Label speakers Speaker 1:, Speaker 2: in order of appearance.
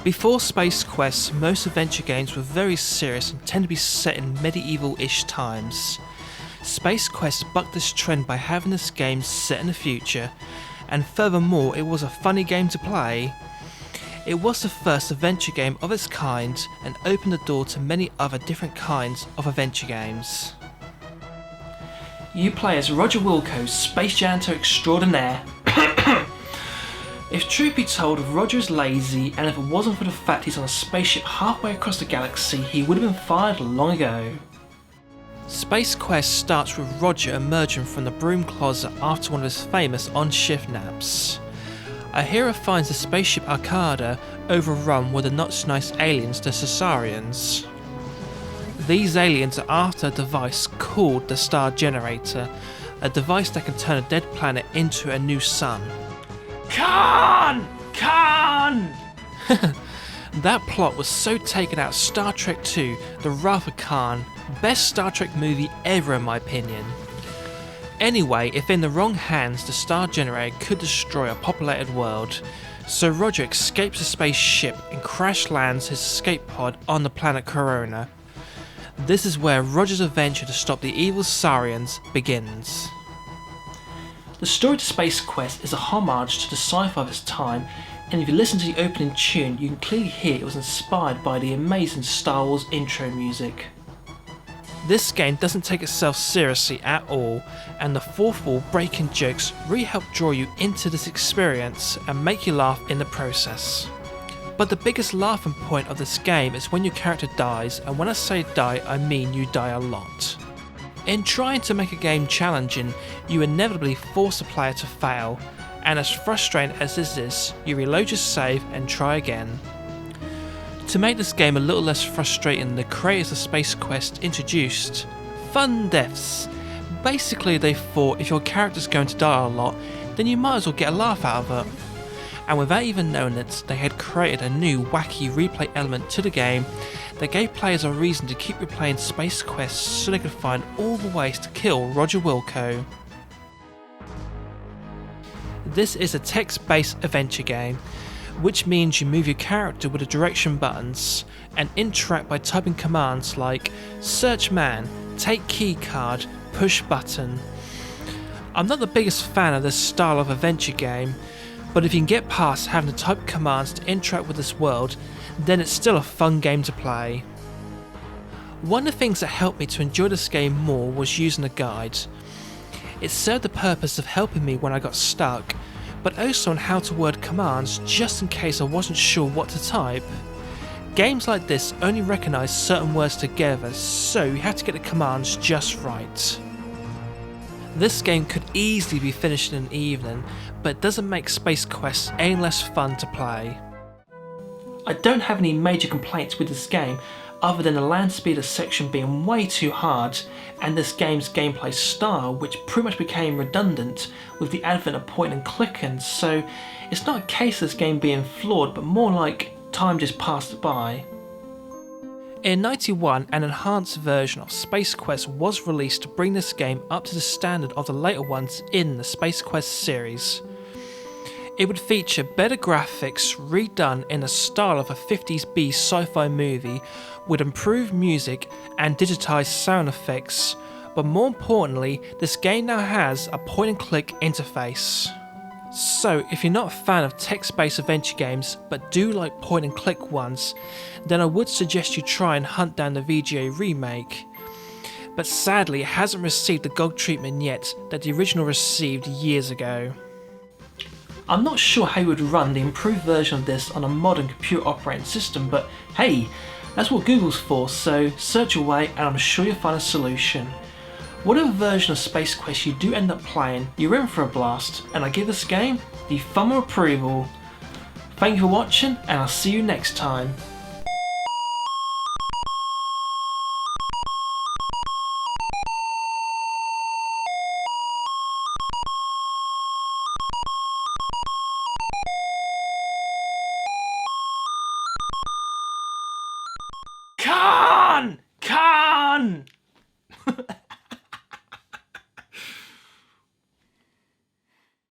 Speaker 1: Before Space Quest, most adventure games were very serious and tend to be set in medieval-ish times. Space Quest bucked this trend by having this game set in the future, and furthermore it was a funny game to play. It was the first adventure game of its kind and opened the door to many other different kinds of adventure games. You play as Roger Wilco, Space Janitor Extraordinaire. If truth be told, Roger is lazy, and if it wasn't for the fact he's on a spaceship halfway across the galaxy, he would have been fired long ago. Space Quest starts with Roger emerging from the broom closet after one of his famous on-shift naps. A hero finds the spaceship Arcada overrun with the not so nice aliens, the Caesarians. These aliens are after a device called the Star Generator, a device that can turn a dead planet into a new sun. Khan! That plot was so taken out of Star Trek II, The Wrath of Khan, best Star Trek movie ever in my opinion. Anyway, if in the wrong hands, the Star Generator could destroy a populated world, so Roger escapes the spaceship and crash lands his escape pod on the planet Corona. This is where Roger's adventure to stop the evil Saurians begins. The story to Space Quest is a homage to the sci-fi of its time, and if you listen to the opening tune, you can clearly hear it was inspired by the amazing Star Wars intro music. This game doesn't take itself seriously at all, and the fourth wall breaking jokes really help draw you into this experience and make you laugh in the process. But the biggest laughing point of this game is when your character dies, and when I say die, I mean you die a lot. In trying to make a game challenging, you inevitably force the player to fail, and as frustrating as this is, you reload your save and try again. To make this game a little less frustrating, the creators of Space Quest introduced fun deaths. Basically they thought if your character's going to die a lot, then you might as well get a laugh out of it. And without even knowing it, they had created a new wacky replay element to the game that gave players a reason to keep replaying Space Quest so they could find all the ways to kill Roger Wilco. This is a text-based adventure game, which means you move your character with the direction buttons and interact by typing commands like search man, take key card, push button. I'm not the biggest fan of this style of adventure game, but if you can get past having to type commands to interact with this world, then it's still a fun game to play. One of the things that helped me to enjoy this game more was using a guide. It served the purpose of helping me when I got stuck, but also on how to word commands just in case I wasn't sure what to type. Games like this only recognise certain words together, so you have to get the commands just right. This game could easily be finished in an evening, but it doesn't make Space Quest any less fun to play. I don't have any major complaints with this game other than the land speeder section being way too hard and this game's gameplay style, which pretty much became redundant with the advent of point and clicking, so it's not a case of this game being flawed, but more like time just passed by. In 91, an enhanced version of Space Quest was released to bring this game up to the standard of the later ones in the Space Quest series. It would feature better graphics redone in the style of a 50s B sci-fi movie with improved music and digitised sound effects, but more importantly, this game now has a point and click interface. So if you're not a fan of text-based adventure games but do like point and click ones, then I would suggest you try and hunt down the VGA remake. But sadly it hasn't received the GOG treatment yet that the original received years ago. I'm not sure how you would run the improved version of this on a modern computer operating system, but hey, that's what Google's for, so search away and I'm sure you'll find a solution. Whatever version of Space Quest you do end up playing, you're in for a blast, and I give this game the thumb of approval. Thank you for watching, and I'll see you next time.